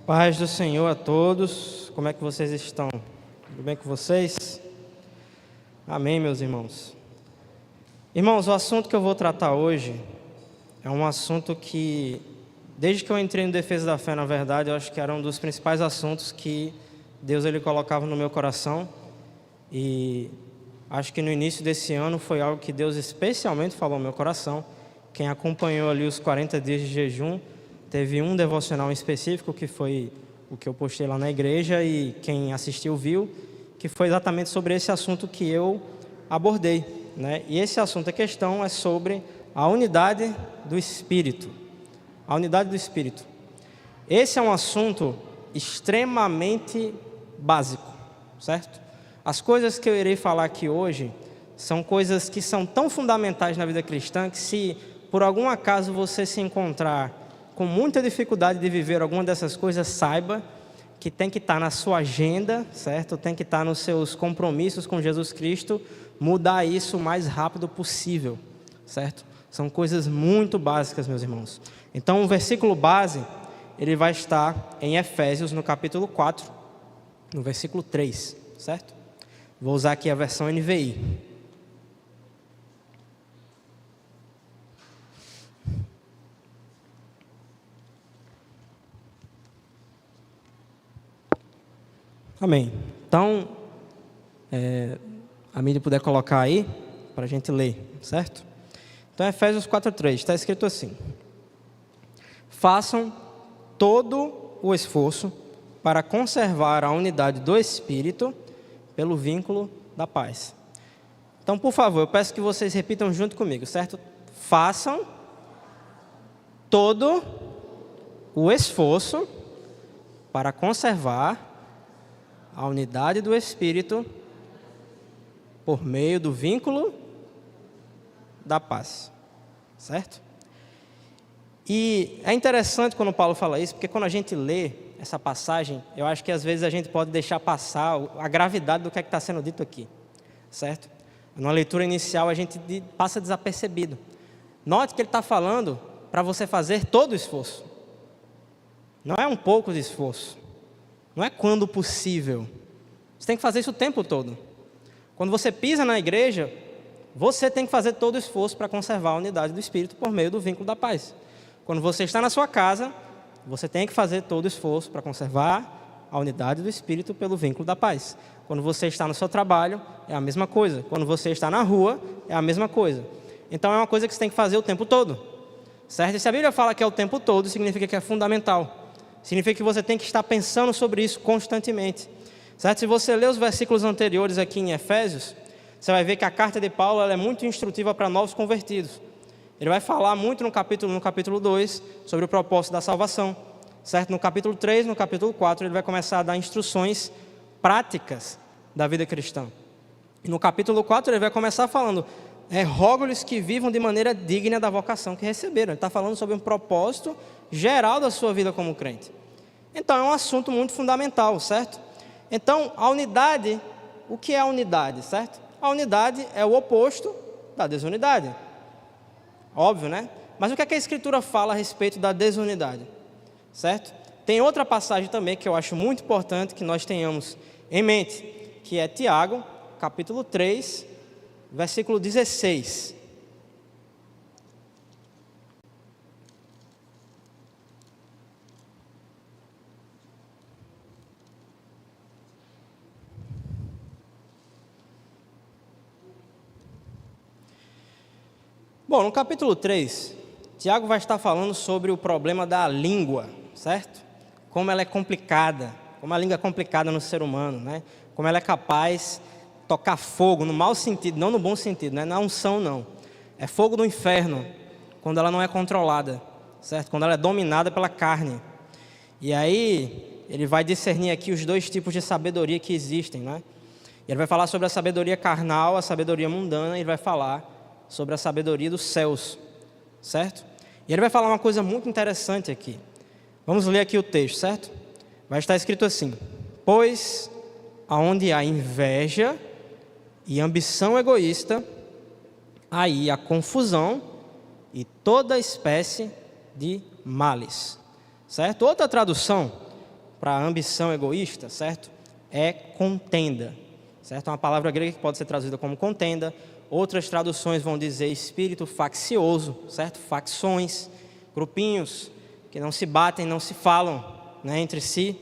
Paz do Senhor a todos, como é que vocês estão? Tudo bem com vocês? Amém, meus irmãos. Irmãos, o assunto que eu vou tratar hoje é um assunto que, desde que eu entrei no Defesa da Fé, na verdade, eu acho que era um dos principais assuntos que Deus ele colocava no meu coração. E acho que no início desse ano foi algo que Deus especialmente falou no meu coração. Quem acompanhou ali os 40 dias de jejum, teve um devocional em específico, que foi o que eu postei lá na igreja, e quem assistiu viu, que foi exatamente sobre esse assunto que eu abordei, né? E esse assunto, a questão é sobre a unidade do Espírito. A unidade do Espírito. Esse é um assunto extremamente básico, certo? As coisas que eu irei falar aqui hoje são coisas que são tão fundamentais na vida cristã que, se por algum acaso você se encontrar com muita dificuldade de viver alguma dessas coisas, saiba que tem que estar na sua agenda, certo? Tem que estar nos seus compromissos com Jesus Cristo, mudar isso o mais rápido possível, certo? São coisas muito básicas, meus irmãos. Então, o versículo base, ele vai estar em Efésios, no capítulo 4, no versículo 3, certo? Vou usar aqui a versão NVI. Amém. Então, a mídia puder colocar aí, para a gente ler, certo? Então, Efésios 4:3, está escrito assim: façam todo o esforço para conservar a unidade do Espírito pelo vínculo da paz. Então, por favor, eu peço que vocês repitam junto comigo, certo? Façam todo o esforço para conservar a unidade do Espírito por meio do vínculo da paz, certo? E é interessante quando Paulo fala isso, porque quando a gente lê essa passagem, eu acho que às vezes a gente pode deixar passar a gravidade do que é que está sendo dito aqui, certo? Numa leitura inicial a gente passa desapercebido. Note que ele está falando para você fazer todo o esforço. Não é um pouco de esforço. Não é quando possível. Você tem que fazer isso o tempo todo. Quando você pisa na igreja, você tem que fazer todo o esforço para conservar a unidade do Espírito por meio do vínculo da paz. Quando você está na sua casa, você tem que fazer todo o esforço para conservar a unidade do Espírito pelo vínculo da paz. Quando você está no seu trabalho, é a mesma coisa. Quando você está na rua, é a mesma coisa. Então é uma coisa que você tem que fazer o tempo todo, certo? E se a Bíblia fala que é o tempo todo, significa que é fundamental. Significa que você tem que estar pensando sobre isso constantemente, certo? Se você ler os versículos anteriores aqui em Efésios, você vai ver que a carta de Paulo ela é muito instrutiva para novos convertidos. Ele vai falar muito no capítulo 2 sobre o propósito da salvação, certo? No capítulo 3, no capítulo 4, ele vai começar a dar instruções práticas da vida cristã. E no capítulo 4 ele vai começar falando: rogo-lhes que vivam de maneira digna da vocação que receberam. Ele está falando sobre um propósito geral da sua vida como crente. Então é um assunto muito fundamental, certo? Então a unidade, o que é a unidade, certo? A unidade é o oposto da desunidade. Óbvio, né? Mas o que é que a Escritura fala a respeito da desunidade, certo? Tem outra passagem também que eu acho muito importante que nós tenhamos em mente, que é Tiago, capítulo 3, versículo 16. Bom, no capítulo 3, Tiago vai estar falando sobre o problema da língua, certo? Como ela é complicada, como a língua é complicada no ser humano, né? Como ela é capaz de tocar fogo, no mau sentido, não no bom sentido, né? Não é unção, não. É fogo do inferno, quando ela não é controlada, certo? Quando ela é dominada pela carne. E aí, ele vai discernir aqui os dois tipos de sabedoria que existem, né? Ele vai falar sobre a sabedoria carnal, a sabedoria mundana, e ele vai falar sobre a sabedoria dos céus, certo? E ele vai falar uma coisa muito interessante aqui. Vamos ler aqui o texto, certo? Vai estar escrito assim: pois aonde há inveja e ambição egoísta, aí há confusão e toda espécie de males. Certo? Outra tradução para a ambição egoísta, certo? É contenda, certo? É uma palavra grega que pode ser traduzida como contenda. Outras traduções vão dizer espírito faccioso, certo? Facções, grupinhos que não se batem, não se falam, né, entre si.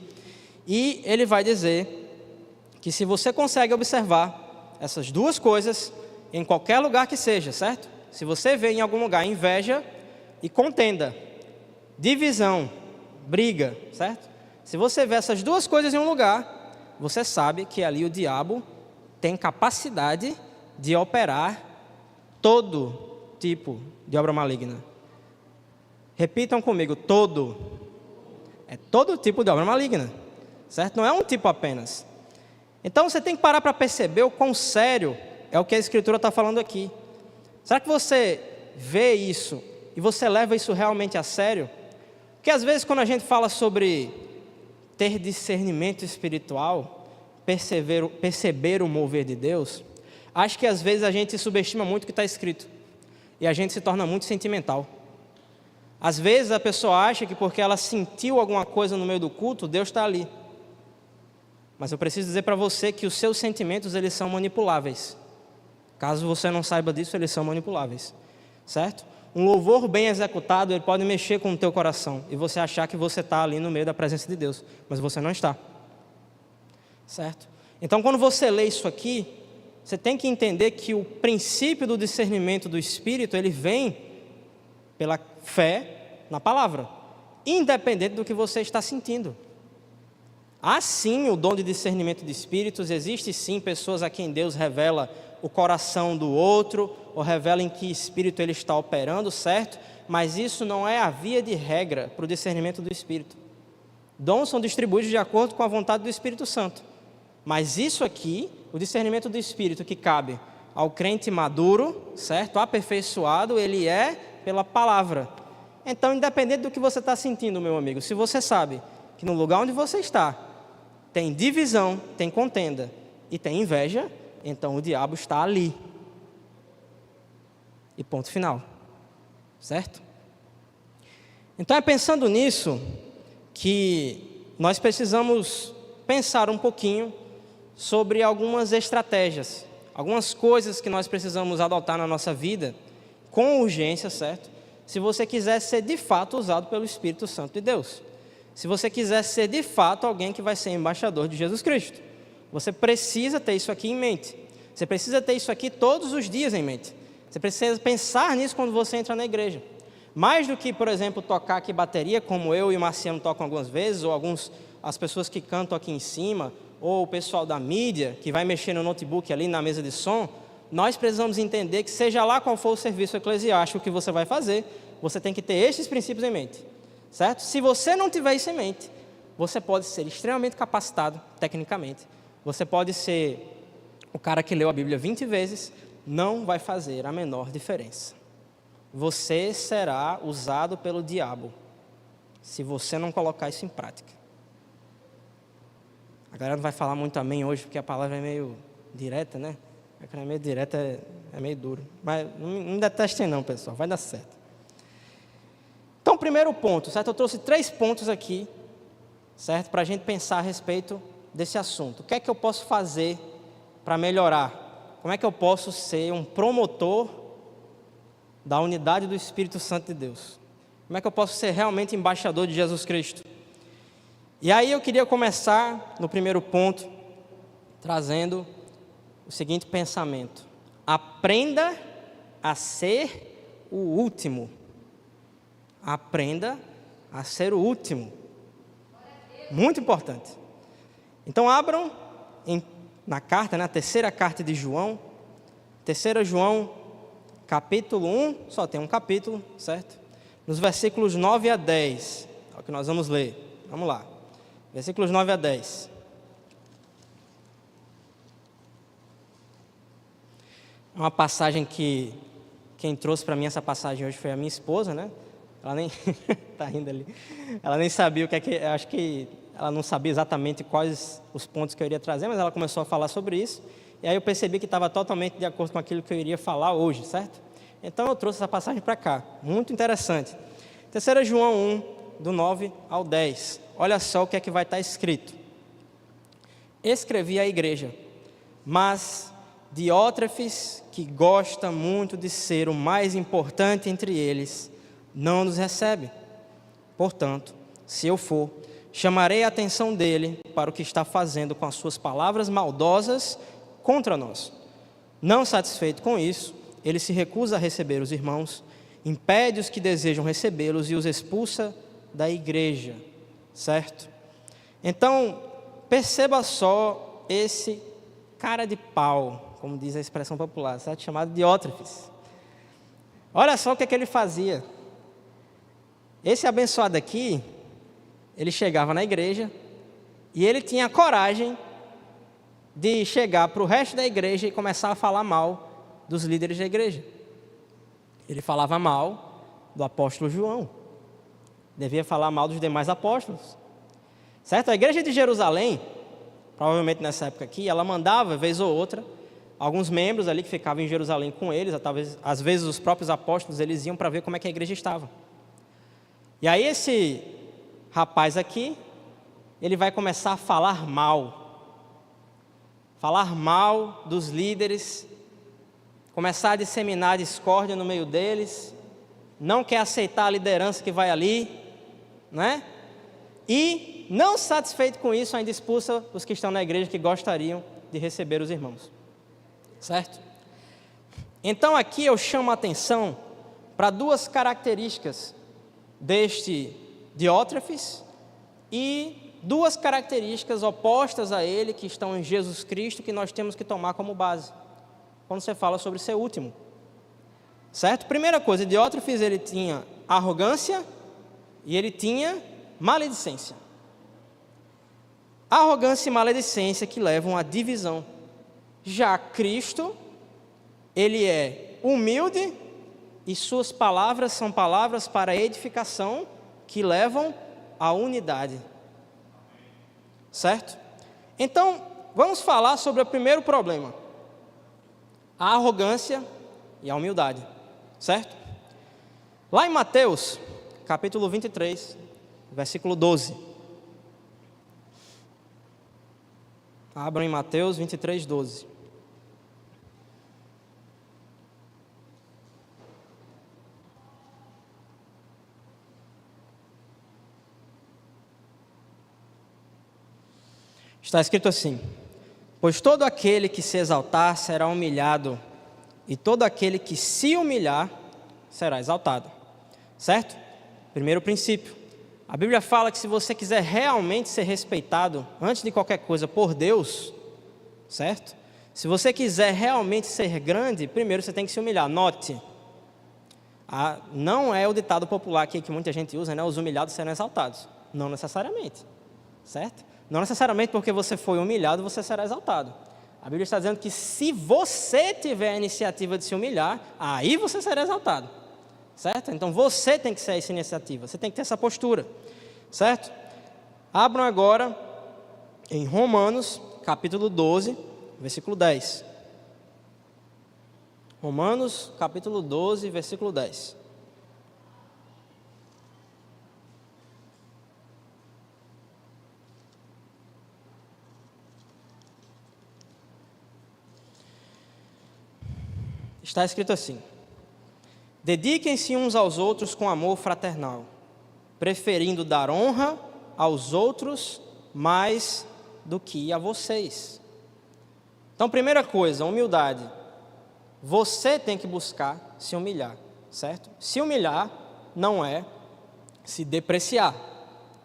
E ele vai dizer que se você consegue observar essas duas coisas em qualquer lugar que seja, certo? Se você vê em algum lugar inveja e contenda, divisão, briga, certo? Se você vê essas duas coisas em um lugar, você sabe que ali o diabo tem capacidade de operar todo tipo de obra maligna. Repitam comigo, todo. É todo tipo de obra maligna, certo? Não é um tipo apenas. Então você tem que parar para perceber o quão sério é o que a Escritura está falando aqui. Será que você vê isso e você leva isso realmente a sério? Porque às vezes quando a gente fala sobre ter discernimento espiritual, perceber o mover de Deus, acho que às vezes a gente subestima muito o que está escrito e a gente se torna muito sentimental. Às vezes a pessoa acha que porque ela sentiu alguma coisa no meio do culto, Deus está ali. Mas eu preciso dizer para você que os seus sentimentos, eles são manipuláveis. Caso você não saiba disso, eles são manipuláveis, certo? Um louvor bem executado, ele pode mexer com o teu coração e você achar que você está ali no meio da presença de Deus, mas você não está, certo? Então, quando você lê isso aqui, você tem que entender que o princípio do discernimento do Espírito, ele vem pela fé na palavra, independente do que você está sentindo. Há sim o dom de discernimento de espíritos, existe sim pessoas a quem Deus revela o coração do outro, ou revela em que espírito ele está operando, certo? Mas isso não é a via de regra para o discernimento do Espírito. Dons são distribuídos de acordo com a vontade do Espírito Santo. Mas isso aqui, o discernimento do Espírito que cabe ao crente maduro, certo? Aperfeiçoado, ele é pela palavra. Então, independente do que você está sentindo, meu amigo, se você sabe que no lugar onde você está, tem divisão, tem contenda e tem inveja, então o diabo está ali. E ponto final, certo? Então é pensando nisso que nós precisamos pensar um pouquinho sobre algumas estratégias, algumas coisas que nós precisamos adotar na nossa vida com urgência, certo? Se você quiser ser de fato usado pelo Espírito Santo de Deus. Se você quiser ser de fato alguém que vai ser embaixador de Jesus Cristo. Você precisa ter isso aqui em mente. Você precisa ter isso aqui todos os dias em mente. Você precisa pensar nisso quando você entra na igreja. Mais do que, por exemplo, tocar aqui bateria, como eu e o Marciano tocam algumas vezes, ou as pessoas que cantam aqui em cima, ou o pessoal da mídia, que vai mexer no notebook ali na mesa de som, nós precisamos entender que seja lá qual for o serviço eclesiástico que você vai fazer, você tem que ter estes princípios em mente, certo? Se você não tiver isso em mente, você pode ser extremamente capacitado, tecnicamente, você pode ser o cara que leu a Bíblia 20 vezes, não vai fazer a menor diferença. Você será usado pelo diabo, se você não colocar isso em prática. A galera não vai falar muito amém hoje, porque a palavra é meio direta, né? É meio direta, é meio duro. Mas não detestem não, pessoal, vai dar certo. Então, primeiro ponto, certo? Eu trouxe 3 pontos aqui, certo? Para a gente pensar a respeito desse assunto. O que é que eu posso fazer para melhorar? Como é que eu posso ser um promotor da unidade do Espírito Santo de Deus? Como é que eu posso ser realmente embaixador de Jesus Cristo? E aí eu queria começar no primeiro ponto, trazendo o seguinte pensamento: aprenda a ser o último. Aprenda a ser o último. Muito importante. Então abram na carta, na terceira carta de João, 3 João, capítulo 1, só tem um capítulo, certo? Nos versículos 9 a 10, é o que nós vamos ler. Vamos lá. Versículos 9 a 10. É uma passagem que quem trouxe para mim essa passagem hoje foi a minha esposa, né? Ela nem tá rindo ali. Ela nem sabia o que é que, acho que ela não sabia exatamente quais os pontos que eu iria trazer, mas ela começou a falar sobre isso. E aí eu percebi que estava totalmente de acordo com aquilo que eu iria falar hoje, certo? Então eu trouxe essa passagem para cá, muito interessante. 3 João 1, do 9 ao 10. olha só o que é que vai estar escrito. Escrevi à igreja, mas Diótrefes, que gosta muito de ser o mais importante entre eles, não nos recebe. Portanto, se eu for, chamarei a atenção dele para o que está fazendo com as suas palavras maldosas contra nós. Não satisfeito com isso, ele se recusa a receber os irmãos, impede os que desejam recebê-los e os expulsa da igreja, certo? Então, perceba só esse cara de pau, como diz a expressão popular, certo? Chamado Diótrefes. Olha só o que é que ele fazia. Esse abençoado aqui, ele chegava na igreja e ele tinha coragem de chegar para o resto da igreja e começar a falar mal dos líderes da igreja. Ele falava mal do apóstolo João. Devia falar mal dos demais apóstolos. Certo? A igreja de Jerusalém, provavelmente nessa época aqui, ela mandava, vez ou outra, alguns membros ali que ficavam em Jerusalém com eles, talvez, às vezes os próprios apóstolos, eles iam para ver como é que a igreja estava. E aí esse rapaz aqui, ele vai começar a falar mal dos líderes, começar a disseminar discórdia no meio deles, não quer aceitar a liderança que vai ali, né? E, não satisfeito com isso, ainda expulsa os que estão na igreja que gostariam de receber os irmãos, certo? Então aqui eu chamo a atenção para duas características deste Diótrefes e duas características opostas a ele que estão em Jesus Cristo que nós temos que tomar como base quando você fala sobre ser último, certo? Primeira coisa, Diótrefes, ele tinha arrogância e ele tinha maledicência. Arrogância e maledicência que levam à divisão. Já Cristo, ele é humilde e suas palavras são palavras para edificação que levam à unidade. Certo? Então, vamos falar sobre o primeiro problema. A arrogância e a humildade. Certo? Lá em Mateus, capítulo 23, versículo 12. Abram em Mateus 23, 12. Está escrito assim: pois todo aquele que se exaltar será humilhado, e todo aquele que se humilhar será exaltado. Certo? Primeiro princípio. A Bíblia fala que se você quiser realmente ser respeitado, antes de qualquer coisa, por Deus, certo? Se você quiser realmente ser grande, primeiro você tem que se humilhar. Note, não é o ditado popular aqui que muita gente usa, né? Os humilhados serão exaltados. Não necessariamente, certo? Não necessariamente porque você foi humilhado, você será exaltado. A Bíblia está dizendo que se você tiver a iniciativa de se humilhar, aí você será exaltado. Certo? Então você tem que ser essa iniciativa, você tem que ter essa postura, certo? Abram agora em Romanos, capítulo 12, versículo 10. Romanos, capítulo 12, versículo 10. Está escrito assim: dediquem-se uns aos outros com amor fraternal, preferindo dar honra aos outros mais do que a vocês. Então, primeira coisa, humildade. Você tem que buscar se humilhar, certo? Se humilhar não é se depreciar,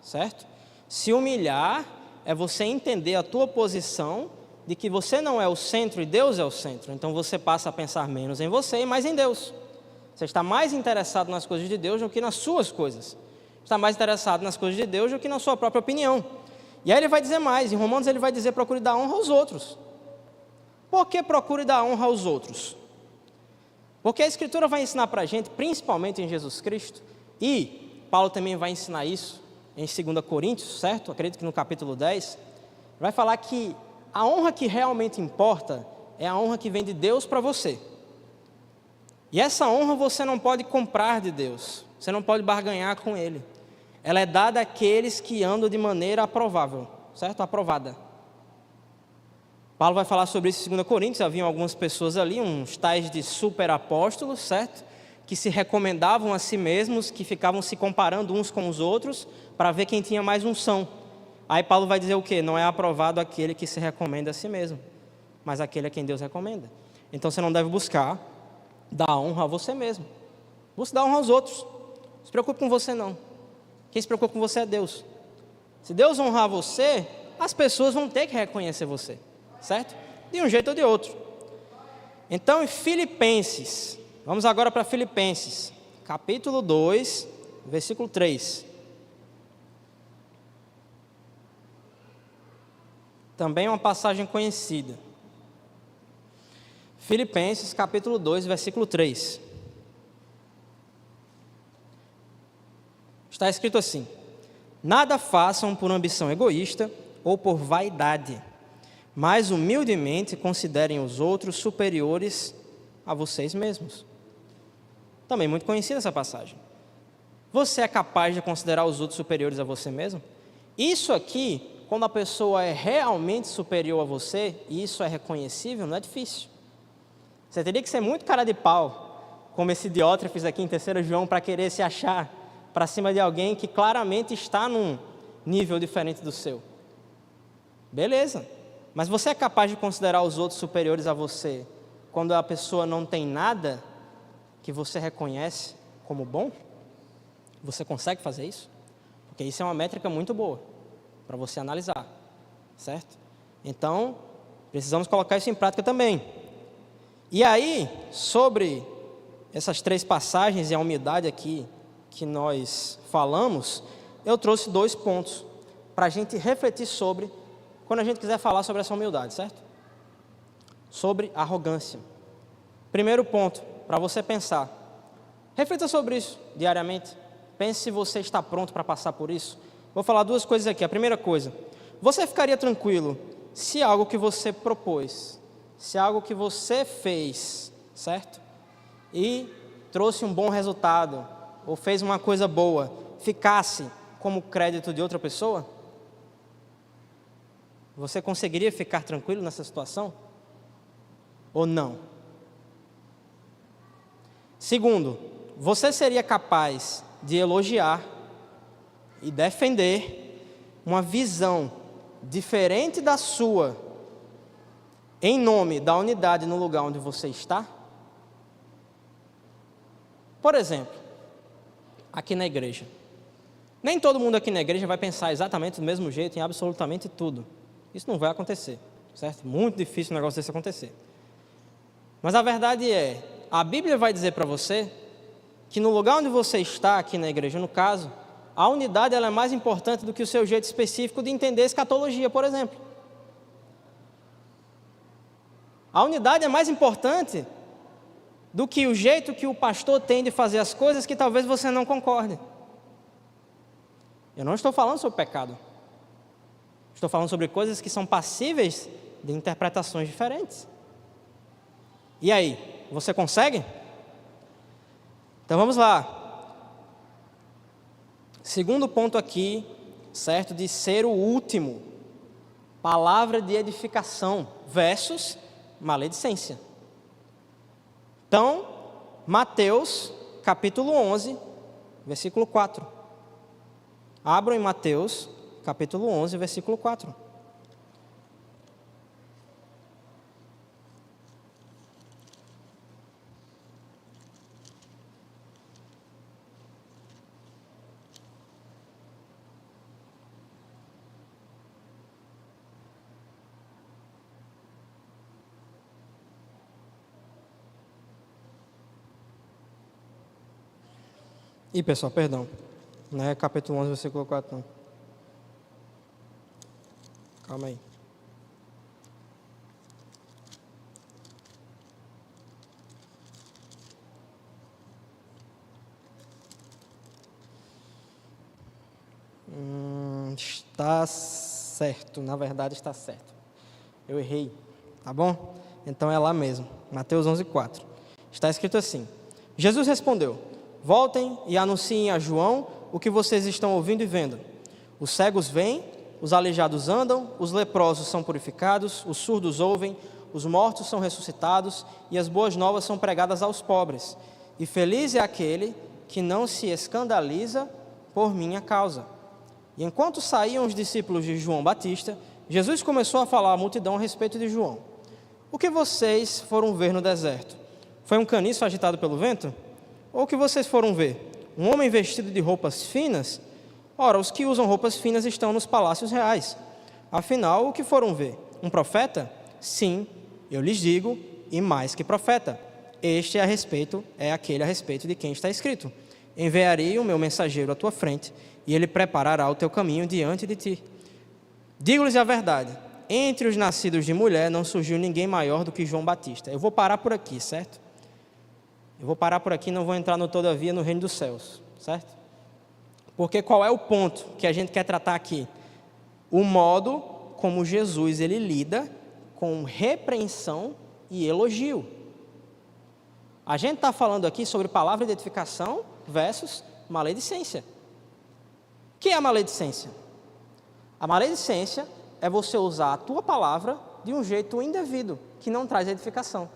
certo? Se humilhar é você entender a tua posição de que você não é o centro e Deus é o centro. Então você passa a pensar menos em você e mais em Deus. Você está mais interessado nas coisas de Deus do que nas suas coisas. Está mais interessado nas coisas de Deus do que na sua própria opinião. E aí ele vai dizer mais, em Romanos ele vai dizer: procure dar honra aos outros. Por que procure dar honra aos outros? Porque a Escritura vai ensinar para a gente, principalmente em Jesus Cristo, e Paulo também vai ensinar isso em 2 Coríntios, certo? Acredito que no capítulo 10, vai falar que a honra que realmente importa é a honra que vem de Deus para você. E essa honra você não pode comprar de Deus, você não pode barganhar com Ele. ela é dada àqueles que andam de maneira aprovável, certo? Aprovada. Paulo vai falar sobre isso em 2 Coríntios, haviam algumas pessoas ali, uns tais de super apóstolos, certo? Que se recomendavam a si mesmos, que ficavam se comparando uns com os outros, para ver quem tinha mais unção. Aí Paulo vai dizer o quê? Não é aprovado aquele que se recomenda a si mesmo, mas aquele a quem Deus recomenda. Então você não deve buscar dar honra a você mesmo. Busque dar honra aos outros. Não se preocupe com você não. Quem se preocupa com você é Deus. Se Deus honrar você, as pessoas vão ter que reconhecer você, certo? De um jeito ou de outro. Então, em Filipenses, vamos agora para Filipenses, capítulo 2, versículo 3. Também é uma passagem conhecida. Filipenses, capítulo 2, versículo 3. Está escrito assim: nada façam por ambição egoísta ou por vaidade, mas humildemente considerem os outros superiores a vocês mesmos. Também muito conhecida essa passagem. Você é capaz de considerar os outros superiores a você mesmo? Isso aqui, quando a pessoa é realmente superior a você, e isso é reconhecível, não é difícil. Você teria que ser muito cara de pau, como esse Diótrefes aqui em 3 João, para querer se achar para cima de alguém que claramente está num nível diferente do seu. Beleza, mas você é capaz de considerar os outros superiores a você quando a pessoa não tem nada que você reconhece como bom? Você consegue fazer isso? Porque isso é uma métrica muito boa para você analisar, certo? Então, precisamos colocar isso em prática também. E aí, sobre essas 3 passagens e a humildade aqui que nós falamos, eu trouxe 2 pontos para a gente refletir sobre, quando a gente quiser falar sobre essa humildade, certo? Sobre arrogância. Primeiro ponto, para você pensar. Reflita sobre isso diariamente. Pense se você está pronto para passar por isso. Vou falar 2 coisas aqui. A primeira coisa, você ficaria tranquilo se algo que você propôs, se algo que você fez, certo? E trouxe um bom resultado, ou fez uma coisa boa, ficasse como crédito de outra pessoa? Você conseguiria ficar tranquilo nessa situação? Ou não? Segundo, você seria capaz de elogiar e defender uma visão diferente da sua, em nome da unidade no lugar onde você está? Por exemplo, aqui na igreja. Nem todo mundo aqui na igreja vai pensar exatamente do mesmo jeito em absolutamente tudo. Isso não vai acontecer, certo? Muito difícil um negócio desse acontecer. Mas a verdade é, a Bíblia vai dizer para você que no lugar onde você está aqui na igreja, no caso, a unidade ela é mais importante do que o seu jeito específico de entender escatologia, por exemplo. A unidade é mais importante do que o jeito que o pastor tem de fazer as coisas que talvez você não concorde. Eu não estou falando sobre pecado. Estou falando sobre coisas que são passíveis de interpretações diferentes. E aí, você consegue? Então vamos lá. Segundo ponto aqui, certo, de ser o último. Palavra de edificação versus maledicência. Então, Mateus, capítulo 11, versículo 4. Abram em Mateus, capítulo 11, versículo 4. Ih, pessoal, perdão. Não é capítulo 11, versículo 4, não. Calma aí. Está certo, na verdade está certo. Eu errei, tá bom? Então é lá mesmo, Mateus 11, 4. Está escrito assim: Jesus respondeu: voltem e anunciem a João o que vocês estão ouvindo e vendo. Os cegos veem, os aleijados andam, os leprosos são purificados, os surdos ouvem, os mortos são ressuscitados e as boas novas são pregadas aos pobres. E feliz é aquele que não se escandaliza por minha causa. E enquanto saíam os discípulos de João Batista, Jesus começou a falar à multidão a respeito de João. O que vocês foram ver no deserto? Foi um caniço agitado pelo vento? Ou o que vocês foram ver? Um homem vestido de roupas finas? Ora, os que usam roupas finas estão nos palácios reais. Afinal, o que foram ver? Um profeta? Sim, eu lhes digo, e mais que profeta. Este é aquele a respeito de quem está escrito: enviarei o meu mensageiro à tua frente, e ele preparará o teu caminho diante de ti. Digo-lhes a verdade, entre os nascidos de mulher não surgiu ninguém maior do que João Batista. Eu vou parar por aqui, certo? Eu vou parar por aqui, não vou entrar no todavia no reino dos céus, certo? Porque qual é o ponto que a gente quer tratar aqui? O modo como Jesus ele lida com repreensão e elogio. A gente está falando aqui sobre palavra de edificação versus maledicência. O que é a maledicência? A maledicência é você usar a tua palavra de um jeito indevido, que não traz edificação.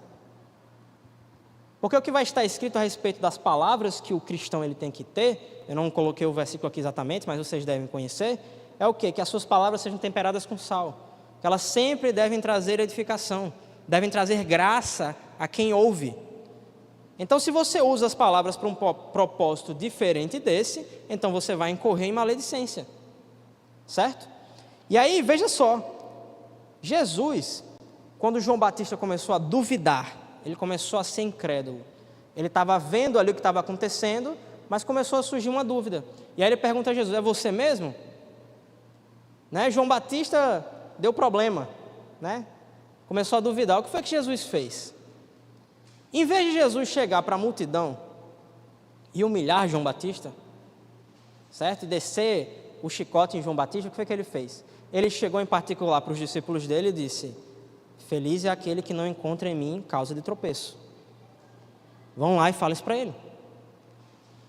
Porque o que vai estar escrito a respeito das palavras que o cristão ele tem que ter, eu não coloquei o versículo aqui exatamente, mas vocês devem conhecer, é o quê? Que as suas palavras sejam temperadas com sal. Que elas sempre devem trazer edificação, devem trazer graça a quem ouve. Então, se você usa as palavras para um propósito diferente desse, então você vai incorrer em maledicência. Certo? E aí, veja só, Jesus, quando João Batista começou a duvidar, ele começou a ser incrédulo. Ele estava vendo ali o que estava acontecendo, mas começou a surgir uma dúvida. E aí ele pergunta a Jesus: é você mesmo? Né? João Batista deu problema, né? Começou a duvidar. O que foi que Jesus fez? Em vez de Jesus chegar para a multidão e humilhar João Batista, certo? E descer o chicote em João Batista, o que foi que ele fez? Ele chegou em particular para os discípulos dele e disse: feliz é aquele que não encontra em mim causa de tropeço. Vão lá e fala isso para ele.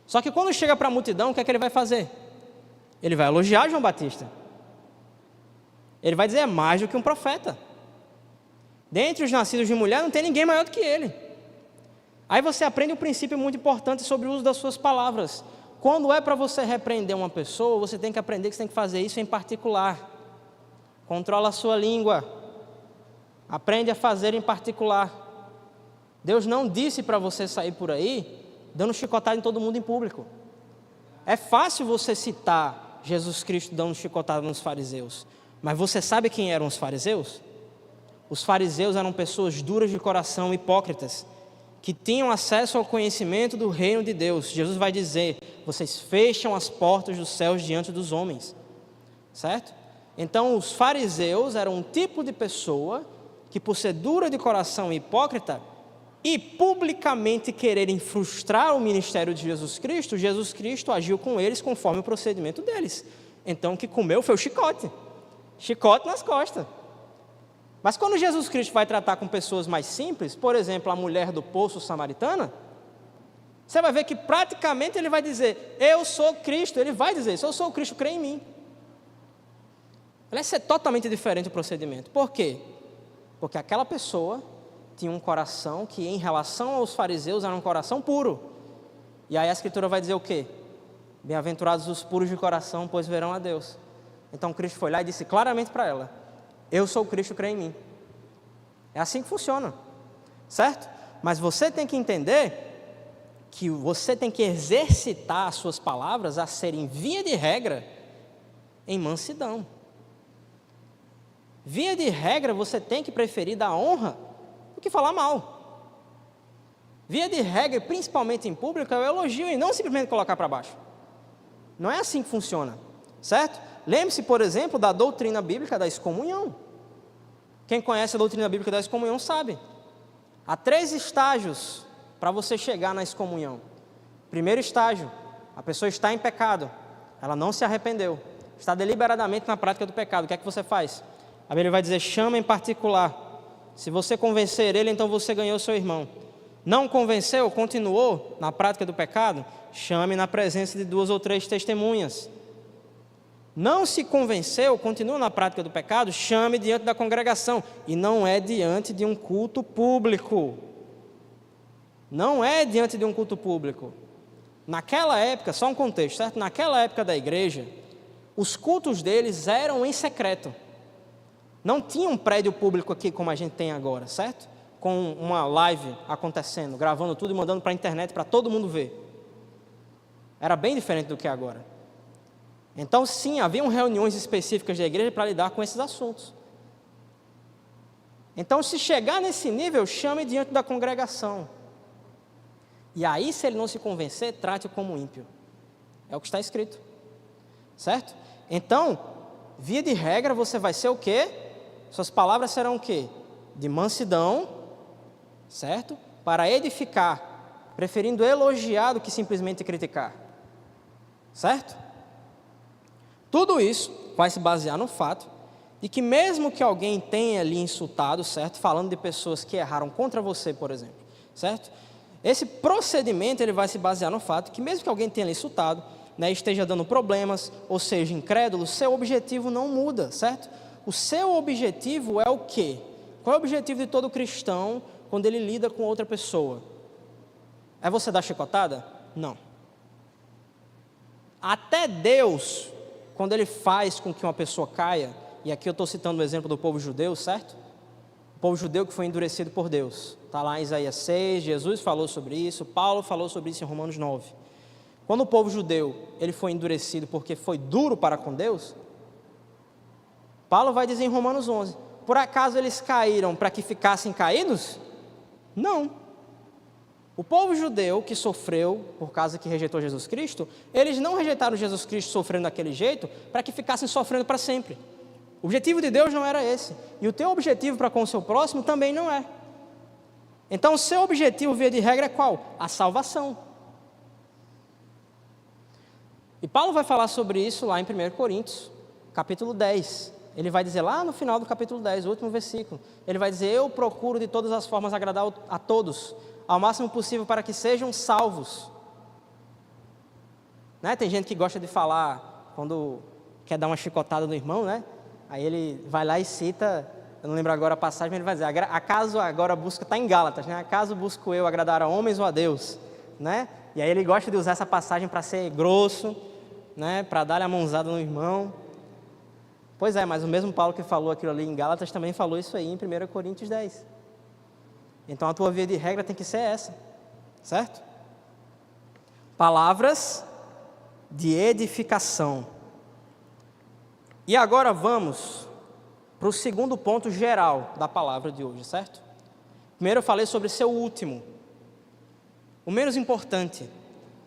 Só que quando chega para a multidão, o que é que ele vai fazer? Ele vai elogiar João Batista. Ele vai dizer: é mais do que um profeta. Dentre os nascidos de mulher não tem ninguém maior do que ele. Aí você aprende um princípio muito importante sobre o uso das suas palavras. Quando é para você repreender uma pessoa, você tem que aprender que você tem que fazer isso em particular. Controla a sua língua. Aprende a fazer em particular. Deus não disse para você sair por aí dando chicotada em todo mundo em público. É fácil você citar Jesus Cristo dando chicotada nos fariseus, mas você sabe quem eram os fariseus? Os fariseus eram pessoas duras de coração, hipócritas, que tinham acesso ao conhecimento do reino de Deus. Jesus vai dizer: vocês fecham as portas dos céus diante dos homens, certo? Então os fariseus eram um tipo de pessoa que, por ser dura de coração e hipócrita, e publicamente quererem frustrar o ministério de Jesus Cristo agiu com eles conforme o procedimento deles. Então o que comeu foi o chicote nas costas. Mas quando Jesus Cristo vai tratar com pessoas mais simples, por exemplo, a mulher do poço samaritana, você vai ver que praticamente ele vai dizer: eu sou Cristo. Ele vai dizer: se eu sou Cristo, crê em mim. Vai ser totalmente diferente o procedimento. Por quê? Porque aquela pessoa tinha um coração que, em relação aos fariseus, era um coração puro. E aí a Escritura vai dizer o quê? Bem-aventurados os puros de coração, pois verão a Deus. Então Cristo foi lá e disse claramente para ela: eu sou Cristo, crê em mim. É assim que funciona, certo? Mas você tem que entender que você tem que exercitar as suas palavras a serem, via de regra, em mansidão. Via de regra, você tem que preferir dar honra do que falar mal. Via de regra, principalmente em público, é o elogio e não simplesmente colocar para baixo. Não é assim que funciona, certo? Lembre-se, por exemplo, da doutrina bíblica da excomunhão. Quem conhece a doutrina bíblica da excomunhão sabe. Há 3 estágios para você chegar na excomunhão. Primeiro estágio: a pessoa está em pecado, ela não se arrependeu, está deliberadamente na prática do pecado. O que é que você faz? A Bíblia vai dizer: chama em particular. Se você convencer ele, então você ganhou seu irmão. Não convenceu? Continuou na prática do pecado? Chame na presença de 2 ou 3 testemunhas. Não se convenceu? Continua na prática do pecado? Chame diante da congregação. E não é diante de um culto público. Não é diante de um culto público. Naquela época, só um contexto, certo? Naquela época da igreja, os cultos deles eram em secreto. Não tinha um prédio público aqui como a gente tem agora, certo? Com uma live acontecendo, gravando tudo e mandando para a internet para todo mundo ver. Era bem diferente do que é agora. Então, sim, haviam reuniões específicas da igreja para lidar com esses assuntos. Então, se chegar nesse nível, chame diante da congregação. E aí, se ele não se convencer, trate-o como ímpio. É o que está escrito. Certo? Então, via de regra, você vai ser o quê? Suas palavras serão o quê? De mansidão, certo? Para edificar, preferindo elogiar do que simplesmente criticar. Certo? Tudo isso vai se basear no fato de que mesmo que alguém tenha lhe insultado, certo? Falando de pessoas que erraram contra você, por exemplo, certo? Esse procedimento ele vai se basear no fato que mesmo que alguém tenha lhe insultado, né, esteja dando problemas, ou seja, incrédulo, seu objetivo não muda, certo? O seu objetivo é o quê? Qual é o objetivo de todo cristão quando ele lida com outra pessoa? É você dar chicotada? Não. Até Deus, quando ele faz com que uma pessoa caia, e aqui eu estou citando o exemplo do povo judeu, certo? O povo judeu que foi endurecido por Deus. Está lá em Isaías 6, Jesus falou sobre isso, Paulo falou sobre isso em Romanos 9. Quando o povo judeu ele foi endurecido porque foi duro para com Deus, Paulo vai dizer em Romanos 11, por acaso eles caíram para que ficassem caídos? Não. O povo judeu que sofreu por causa que rejeitou Jesus Cristo, eles não rejeitaram Jesus Cristo sofrendo daquele jeito para que ficassem sofrendo para sempre. O objetivo de Deus não era esse. E o teu objetivo para com o seu próximo também não é. Então o seu objetivo, via de regra, é qual? A salvação. E Paulo vai falar sobre isso lá em 1 Coríntios, capítulo 10. Ele vai dizer lá no final do capítulo 10, o último versículo. Ele vai dizer, eu procuro de todas as formas agradar a todos, ao máximo possível para que sejam salvos. Né? Tem gente que gosta de falar, quando quer dar uma chicotada no irmão, né? Aí ele vai lá e cita, eu não lembro agora a passagem, mas ele vai dizer, acaso agora busca, está em Gálatas, né? Acaso busco eu agradar a homens ou a Deus? Né? E aí ele gosta de usar essa passagem para ser grosso, né? Para dar a mãozada no irmão. Pois é, mas o mesmo Paulo que falou aquilo ali em Gálatas também falou isso aí em 1 Coríntios 10. Então a tua via de regra tem que ser essa, certo? Palavras de edificação. E agora vamos para o segundo ponto geral da palavra de hoje, certo? Primeiro eu falei sobre ser o último, o menos importante.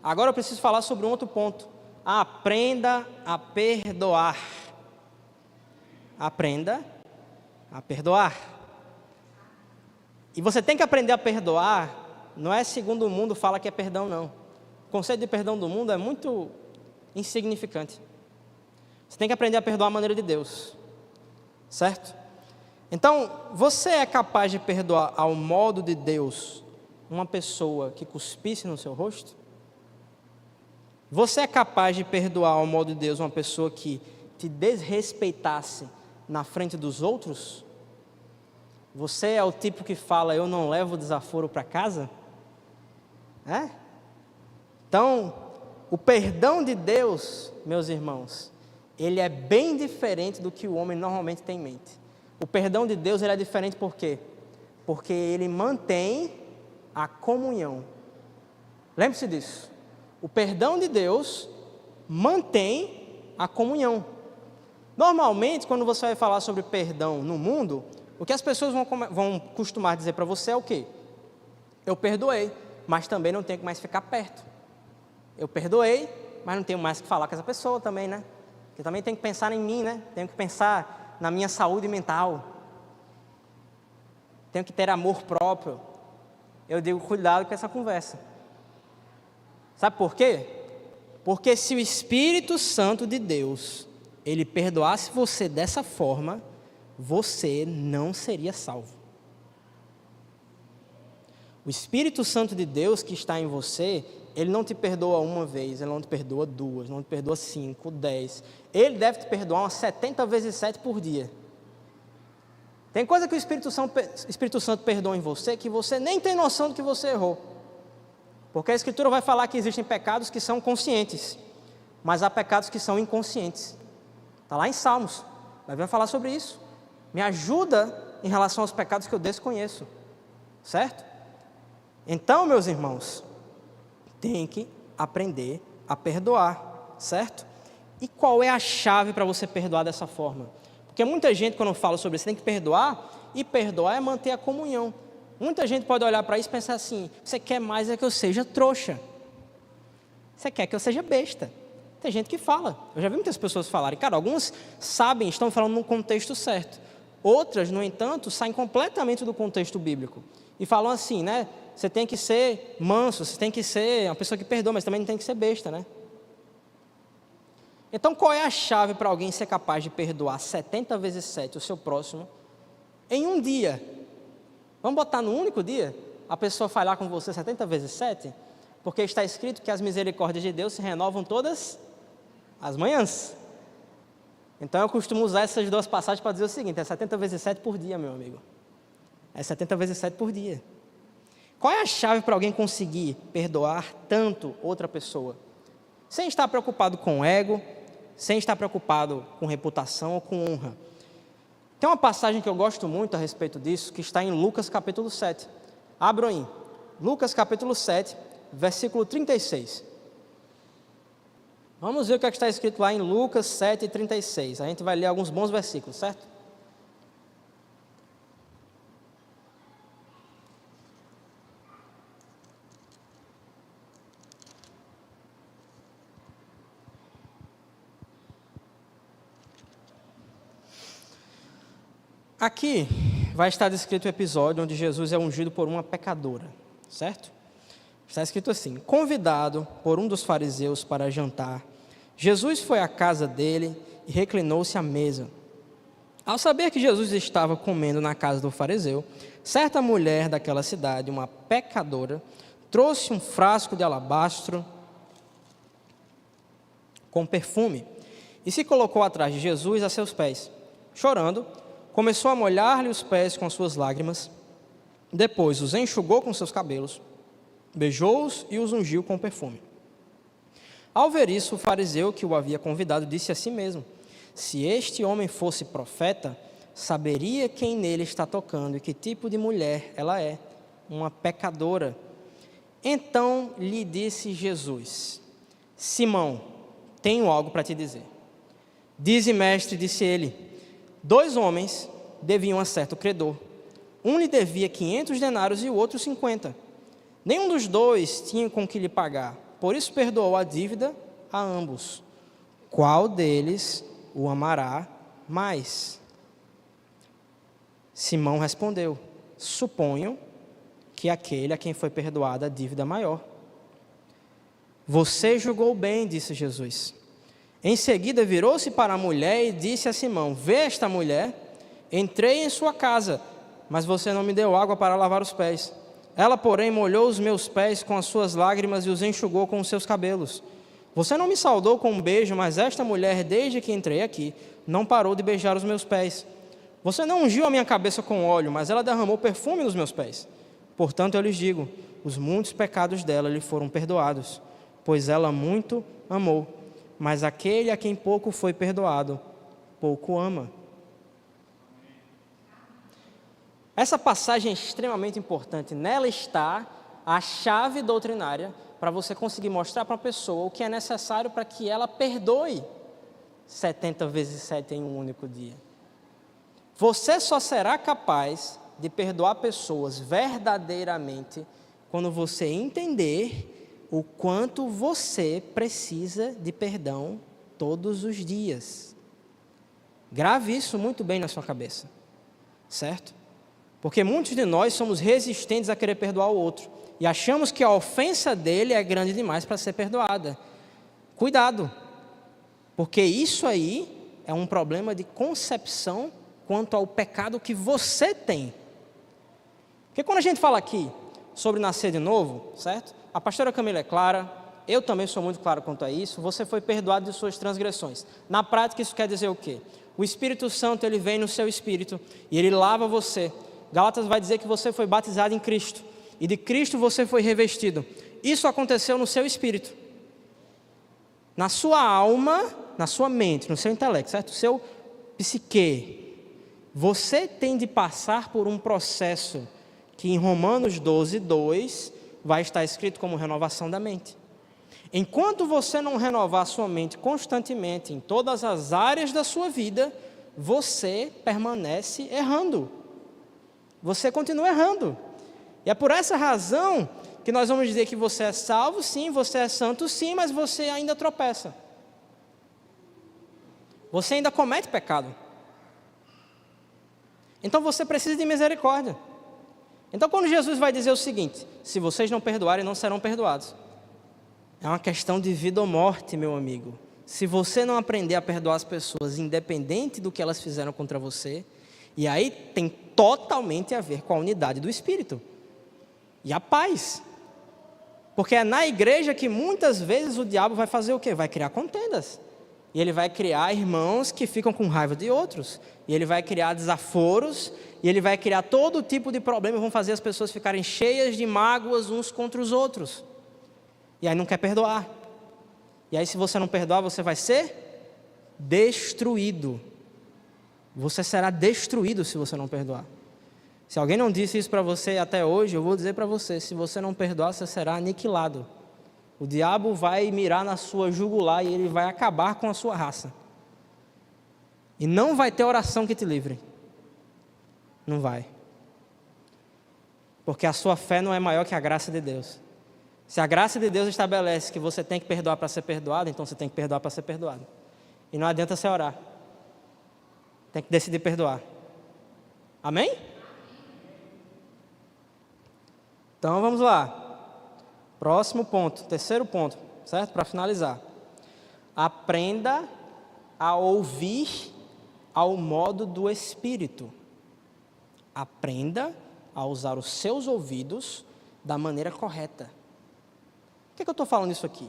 Agora eu preciso falar sobre um outro ponto. Aprenda a perdoar. Aprenda a perdoar. E você tem que aprender a perdoar, não é segundo o mundo fala que é perdão, não. O conceito de perdão do mundo é muito insignificante. Você tem que aprender a perdoar a maneira de Deus, certo? Então, você é capaz de perdoar ao modo de Deus uma pessoa que cuspisse no seu rosto? Você é capaz de perdoar ao modo de Deus uma pessoa que te desrespeitasse na frente dos outros? Você é o tipo que fala, eu não levo desaforo para casa? É? Então, o perdão de Deus, meus irmãos, ele é bem diferente do que o homem normalmente tem em mente. O perdão de Deus ele é diferente por quê? Porque ele mantém a comunhão. Lembre-se disso. O perdão de Deus mantém a comunhão. Normalmente, quando você vai falar sobre perdão no mundo, o que as pessoas vão costumar dizer para você é o quê? Eu perdoei, mas também não tenho que mais ficar perto. Eu perdoei, mas não tenho mais que falar com essa pessoa também, né? Eu também tenho que pensar em mim, né? Tenho que pensar na minha saúde mental. Tenho que ter amor próprio. Eu digo, cuidado com essa conversa. Sabe por quê? Porque se o Espírito Santo de Deus, ele perdoasse você dessa forma, você não seria salvo. O Espírito Santo de Deus que está em você, ele não te perdoa uma vez, ele não te perdoa duas, não te perdoa 5, 10. Ele deve te perdoar umas 70 vezes 7 por dia. Tem coisa que o Espírito Santo perdoa em você que você nem tem noção do que você errou. Porque a Escritura vai falar que existem pecados que são conscientes, mas há pecados que são inconscientes. Está lá em Salmos, vai falar sobre isso. Me ajuda em relação aos pecados que eu desconheço, certo? Então, meus irmãos, tem que aprender a perdoar, certo? E qual é a chave para você perdoar dessa forma? Porque muita gente, quando fala sobre isso, tem que perdoar, e perdoar é manter a comunhão. Muita gente pode olhar para isso e pensar assim: você quer mais é que eu seja trouxa, você quer que eu seja besta. Tem gente que fala, eu já vi muitas pessoas falarem, cara, algumas sabem, estão falando no contexto certo. Outras, no entanto, saem completamente do contexto bíblico e falam assim, né? Você tem que ser manso, você tem que ser uma pessoa que perdoa, mas também não tem que ser besta, né? Então, qual é a chave para alguém ser capaz de perdoar 70 vezes 7 o seu próximo em um dia? Vamos botar no único dia? A pessoa falhar com você 70 vezes 7? Porque está escrito que as misericórdias de Deus se renovam todas as manhãs. Então, eu costumo usar essas duas passagens para dizer o seguinte: é 70 vezes 7 por dia, meu amigo. É 70 vezes 7 por dia. Qual é a chave para alguém conseguir perdoar tanto outra pessoa? Sem estar preocupado com ego, sem estar preocupado com reputação ou com honra. Tem uma passagem que eu gosto muito a respeito disso, que está em Lucas capítulo 7. Abram aí. Lucas capítulo 7, versículo 36. Vamos ver o que é que está escrito lá em Lucas 7, 36. A gente vai ler alguns bons versículos, certo? Aqui vai estar descrito o episódio onde Jesus é ungido por uma pecadora, certo? Está escrito assim: convidado por um dos fariseus para jantar, Jesus foi à casa dele e reclinou-se à mesa. Ao saber que Jesus estava comendo na casa do fariseu, certa mulher daquela cidade, uma pecadora, trouxe um frasco de alabastro com perfume e se colocou atrás de Jesus a seus pés. Chorando, começou a molhar-lhe os pés com suas lágrimas, depois os enxugou com seus cabelos, beijou-os e os ungiu com perfume. Ao ver isso, o fariseu que o havia convidado disse a si mesmo: se este homem fosse profeta, saberia quem nele está tocando e que tipo de mulher ela é, uma pecadora. Então lhe disse Jesus: Simão, tenho algo para te dizer. Dize, mestre, disse ele: 2 homens deviam a certo credor. Um lhe devia 500 denários e o outro 50. Nenhum dos dois tinha com que lhe pagar, por isso perdoou a dívida a ambos. Qual deles o amará mais? Simão respondeu: suponho que aquele a quem foi perdoada a dívida maior. Você julgou bem, disse Jesus. Em seguida virou-se para a mulher e disse a Simão: vê esta mulher? Entrei em sua casa, mas você não me deu água para lavar os pés. Ela, porém, molhou os meus pés com as suas lágrimas e os enxugou com os seus cabelos. Você não me saudou com um beijo, mas esta mulher, desde que entrei aqui, não parou de beijar os meus pés. Você não ungiu a minha cabeça com óleo, mas ela derramou perfume nos meus pés. Portanto, eu lhes digo, os muitos pecados dela lhe foram perdoados, pois ela muito amou. Mas aquele a quem pouco foi perdoado, pouco ama. Essa passagem é extremamente importante. Nela está a chave doutrinária para você conseguir mostrar para a pessoa o que é necessário para que ela perdoe 70 vezes 7 em um único dia. Você só será capaz de perdoar pessoas verdadeiramente quando você entender o quanto você precisa de perdão todos os dias. Grave isso muito bem na sua cabeça, certo? Porque muitos de nós somos resistentes a querer perdoar o outro e achamos que a ofensa dele é grande demais para ser perdoada. Cuidado, porque isso aí é um problema de concepção quanto ao pecado que você tem. Porque quando a gente fala aqui sobre nascer de novo, certo? A pastora Camila é clara, eu também sou muito claro quanto a isso. Você foi perdoado de suas transgressões. Na prática, isso quer dizer o quê? O Espírito Santo, ele vem no seu espírito e ele lava você. Gálatas vai dizer que você foi batizado em Cristo e de Cristo você foi revestido. Isso aconteceu no seu espírito, na sua alma, na sua mente, no seu intelecto, certo? O seu psique. Você tem de passar por um processo que em Romanos 12, 2 vai estar escrito como renovação da mente. Enquanto você não renovar a sua mente constantemente em todas as áreas da sua vida, você permanece errando. Você continua errando. E é por essa razão que nós vamos dizer que você é salvo, sim, você é santo, sim, mas você ainda tropeça. Você ainda comete pecado. Então você precisa de misericórdia. Então quando Jesus vai dizer o seguinte: se vocês não perdoarem, não serão perdoados. É uma questão de vida ou morte, meu amigo. Se você não aprender a perdoar as pessoas, independente do que elas fizeram contra você, e aí tem totalmente a ver com a unidade do Espírito e a paz. Porque é na igreja que muitas vezes o diabo vai fazer o quê? Vai criar contendas. E ele vai criar irmãos que ficam com raiva de outros. E ele vai criar desaforos. E ele vai criar todo tipo de problema e vão fazer as pessoas ficarem cheias de mágoas uns contra os outros. E aí não quer perdoar. E aí se você não perdoar, você vai ser destruído. Você será destruído se você não perdoar. Se alguém não disse isso para você até hoje, eu vou dizer para você: se você não perdoar, você será aniquilado. O diabo vai mirar na sua jugular e ele vai acabar com a sua raça. E não vai ter oração que te livre. Não vai. Porque a sua fé não é maior que a graça de Deus. Se a graça de Deus estabelece que você tem que perdoar para ser perdoado, então você tem que perdoar para ser perdoado. E não adianta você orar. Tem que decidir perdoar. Amém? Então vamos lá. Próximo ponto, terceiro ponto, certo? Para finalizar. Aprenda a ouvir ao modo do Espírito. Aprenda a usar os seus ouvidos da maneira correta. Por que eu estou falando isso aqui?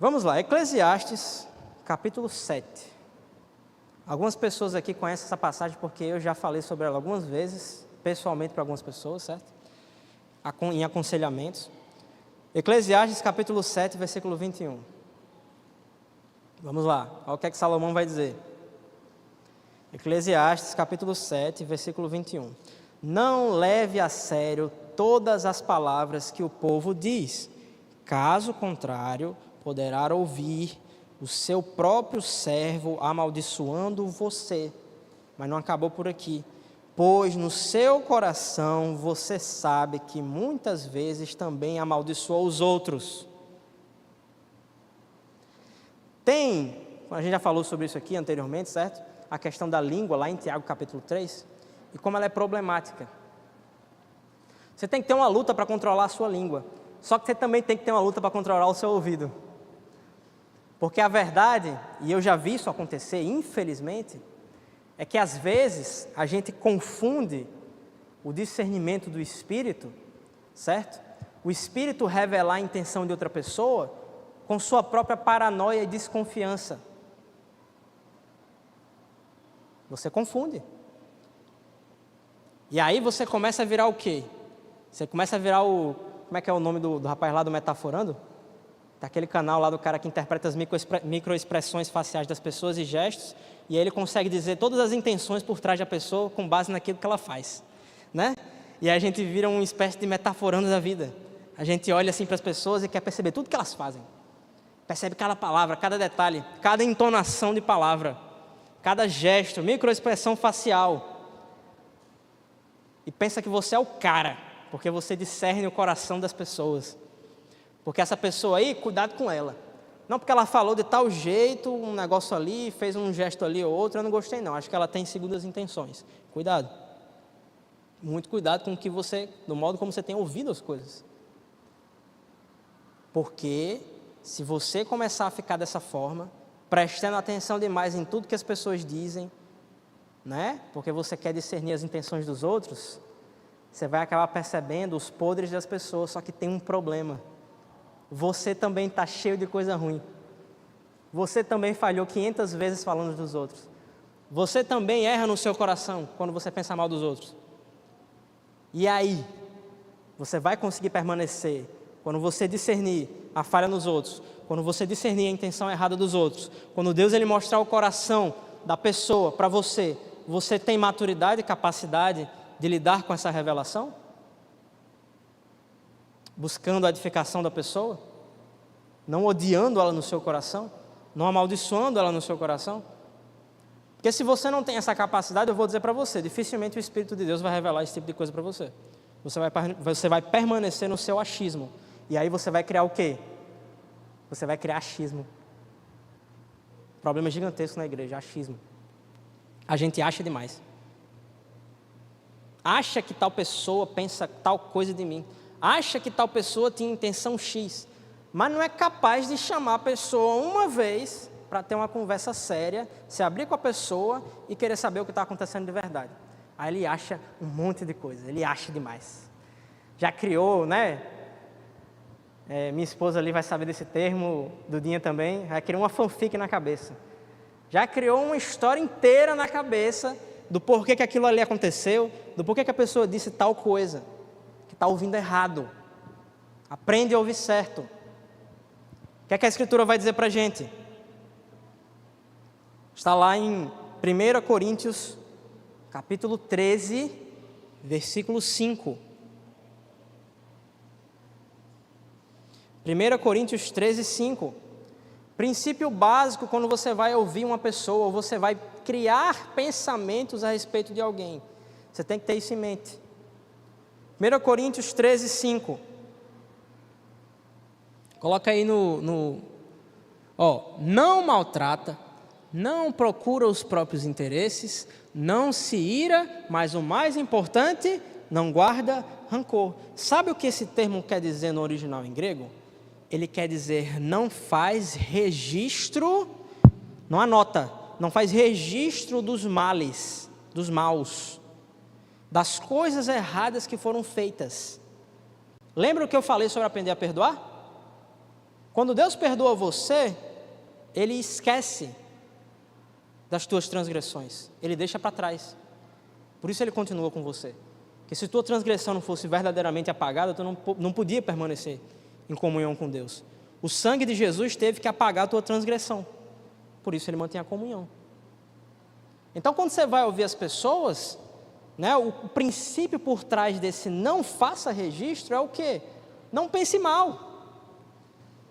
Vamos lá, Eclesiastes, capítulo 7. Algumas pessoas aqui conhecem essa passagem porque eu já falei sobre ela algumas vezes, pessoalmente para algumas pessoas, certo? Em aconselhamentos. Eclesiastes, capítulo 7, versículo 21. Vamos lá, olha o que é que Salomão vai dizer. Eclesiastes, capítulo 7, versículo 21. Não leve a sério todas as palavras que o povo diz. Caso contrário, poderá ouvir o seu próprio servo amaldiçoando você. Mas não acabou por aqui. Pois no seu coração você sabe que muitas vezes também amaldiçoou os outros. A gente já falou sobre isso aqui anteriormente, certo? A questão da língua lá em Tiago capítulo 3. E como ela é problemática. Você tem que ter uma luta para controlar a sua língua. Só que você também tem que ter uma luta para controlar o seu ouvido. Porque a verdade, e eu já vi isso acontecer, infelizmente, é que às vezes a gente confunde o discernimento do Espírito, certo? O Espírito revelar a intenção de outra pessoa com sua própria paranoia e desconfiança. Você confunde. E aí você começa a virar o quê? Você começa a virar o... Como é que é o nome do rapaz lá do Metaforando? Daquele canal lá do cara que interpreta as microexpressões faciais das pessoas e gestos, e aí ele consegue dizer todas as intenções por trás da pessoa com base naquilo que ela faz, né? E aí a gente vira uma espécie de metaforando da vida. A gente olha assim para as pessoas e quer perceber tudo que elas fazem. Percebe cada palavra, cada detalhe, cada entonação de palavra, cada gesto, microexpressão facial. E pensa que você é o cara, porque você discerne o coração das pessoas. Porque essa pessoa aí, cuidado com ela. Não porque ela falou de tal jeito, um negócio ali, fez um gesto ali ou outro, eu não gostei não. Acho que ela tem segundas intenções. Cuidado. Muito cuidado com do modo como você tem ouvido as coisas. Porque se você começar a ficar dessa forma, prestando atenção demais em tudo que as pessoas dizem, né? Porque você quer discernir as intenções dos outros, você vai acabar percebendo os podres das pessoas, só que tem um problema. Você também está cheio de coisa ruim. Você também falhou 500 vezes falando dos outros. Você também erra no seu coração quando você pensa mal dos outros. E aí, você vai conseguir permanecer quando você discernir a falha nos outros, quando você discernir a intenção errada dos outros, quando Deus ele mostrar o coração da pessoa para você, você tem maturidade e capacidade de lidar com essa revelação? Buscando a edificação da pessoa? Não odiando ela no seu coração? Não amaldiçoando ela no seu coração? Porque se você não tem essa capacidade, eu vou dizer para você, dificilmente o Espírito de Deus vai revelar esse tipo de coisa para você. Você vai permanecer no seu achismo. E aí você vai criar o quê? Você vai criar achismo. Problema gigantesco na igreja, achismo. A gente acha demais. Acha que tal pessoa pensa tal coisa de mim. Acha que tal pessoa tinha intenção X. Mas não é capaz de chamar a pessoa uma vez para ter uma conversa séria, se abrir com a pessoa e querer saber o que está acontecendo de verdade. Aí ele acha um monte de coisa, ele acha demais. Já criou, né? Minha esposa ali vai saber desse termo, Dudinha também, já criou uma fanfic na cabeça. Já criou uma história inteira na cabeça do porquê que aquilo ali aconteceu, do porquê que a pessoa disse tal coisa, que está ouvindo errado. Aprende a ouvir certo. O que é que a Escritura vai dizer para a gente? Está lá em 1 Coríntios, capítulo 13, versículo 5. 1 Coríntios 13, 5. Princípio básico quando você vai ouvir uma pessoa, ou você vai criar pensamentos a respeito de alguém. Você tem que ter isso em mente. 1 Coríntios 13, 5. Coloca aí não maltrata, não procura os próprios interesses, não se ira, mas o mais importante, não guarda rancor. Sabe o que esse termo quer dizer no original em grego? Ele quer dizer não faz registro, não anota, não faz registro dos males, dos maus, das coisas erradas que foram feitas. Lembra o que eu falei sobre aprender a perdoar? Quando Deus perdoa você, Ele esquece das tuas transgressões, Ele deixa para trás. Por isso Ele continua com você. Porque se tua transgressão não fosse verdadeiramente apagada, tu não podia permanecer em comunhão com Deus. O sangue de Jesus teve que apagar a tua transgressão. Por isso Ele mantém a comunhão. Então quando você vai ouvir as pessoas, né, o princípio por trás desse não faça registro é o quê? Não pense mal.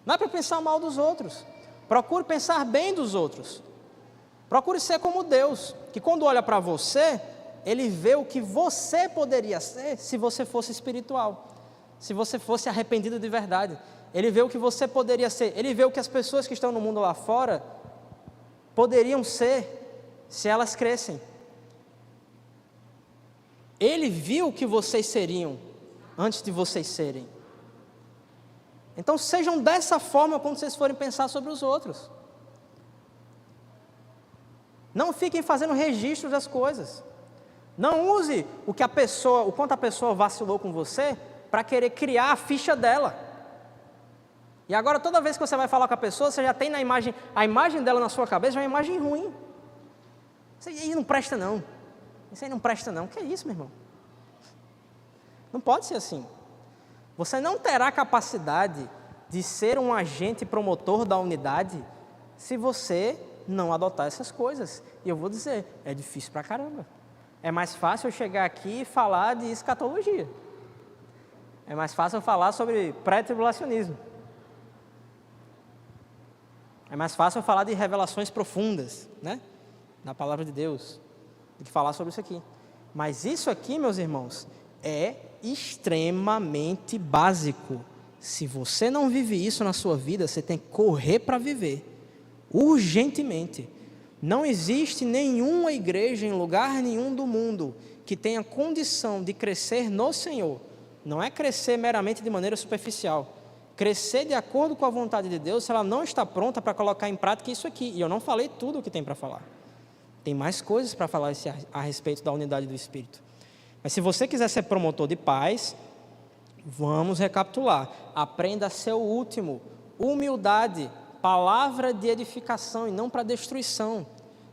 Não é para pensar mal dos outros. Procure pensar bem dos outros. Procure ser como Deus, que quando olha para você, Ele vê o que você poderia ser se você fosse espiritual, se você fosse arrependido de verdade. Ele vê o que você poderia ser. Ele vê o que as pessoas que estão no mundo lá fora poderiam ser se elas crescem. Ele viu o que vocês seriam antes de vocês serem. Então sejam dessa forma quando vocês forem pensar sobre os outros. Não fiquem fazendo registro das coisas. Não use o quanto a pessoa vacilou com você para querer criar a ficha dela. E agora toda vez que você vai falar com a pessoa, você já tem a imagem dela na sua cabeça, já é uma imagem ruim. Isso aí não presta não. Isso aí não presta não. O que é isso, meu irmão? Não pode ser assim. Você não terá capacidade de ser um agente promotor da unidade se você não adotar essas coisas. E eu vou dizer, é difícil pra caramba. É mais fácil eu chegar aqui e falar de escatologia. É mais fácil eu falar sobre pré-tribulacionismo. É mais fácil eu falar de revelações profundas, né, da palavra de Deus, do que falar sobre isso aqui. Mas isso aqui, meus irmãos, é extremamente básico. Se você não vive isso na sua vida, você tem que correr para viver, urgentemente. Não existe nenhuma igreja em lugar nenhum do mundo que tenha condição de crescer no Senhor. Não é crescer meramente de maneira superficial. Crescer de acordo com a vontade de Deus, se ela não está pronta para colocar em prática isso aqui. E eu não falei tudo o que tem para falar. Tem mais coisas para falar a respeito da unidade do Espírito. Mas se você quiser ser promotor de paz, vamos recapitular. Aprenda a ser o último. Humildade, palavra de edificação e não para destruição.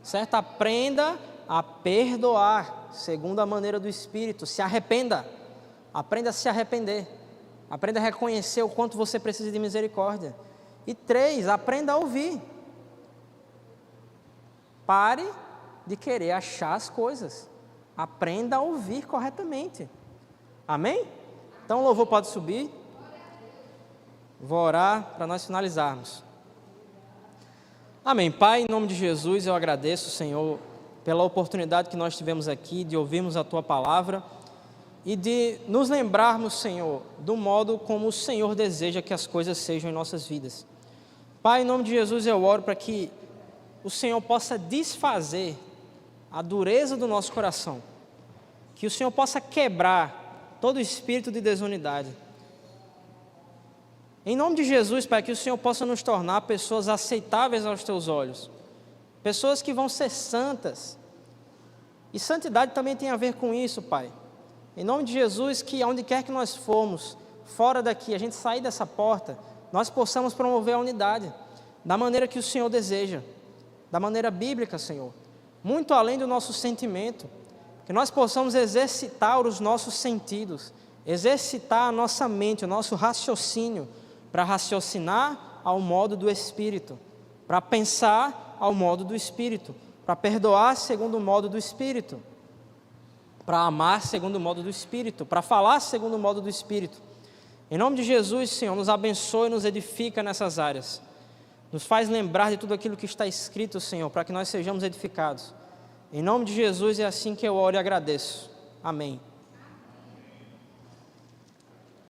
Certo? Aprenda a perdoar, segundo a maneira do Espírito. Se arrependa. Aprenda a se arrepender. Aprenda a reconhecer o quanto você precisa de misericórdia. E 3, aprenda a ouvir. Pare de querer achar as coisas. Aprenda a ouvir corretamente. Amém? Então o louvor pode subir. Vou orar para nós finalizarmos. Amém. Pai, em nome de Jesus, eu agradeço, Senhor, pela oportunidade que nós tivemos aqui de ouvirmos a Tua palavra e de nos lembrarmos, Senhor, do modo como o Senhor deseja que as coisas sejam em nossas vidas. Pai, em nome de Jesus, eu oro para que o Senhor possa desfazer a dureza do nosso coração, que o Senhor possa quebrar todo espírito de desunidade. Em nome de Jesus, Pai, que o Senhor possa nos tornar pessoas aceitáveis aos Teus olhos, pessoas que vão ser santas, e santidade também tem a ver com isso, Pai. Em nome de Jesus, que aonde quer que nós formos, fora daqui, a gente sair dessa porta, nós possamos promover a unidade, da maneira que o Senhor deseja, da maneira bíblica, Senhor, muito além do nosso sentimento, que nós possamos exercitar os nossos sentidos, exercitar a nossa mente, o nosso raciocínio, para raciocinar ao modo do Espírito, para pensar ao modo do Espírito, para perdoar segundo o modo do Espírito, para amar segundo o modo do Espírito, para falar segundo o modo do Espírito. Em nome de Jesus, Senhor, nos abençoe e nos edifica nessas áreas. Nos faz lembrar de tudo aquilo que está escrito, Senhor, para que nós sejamos edificados. Em nome de Jesus é assim que eu oro e agradeço. Amém.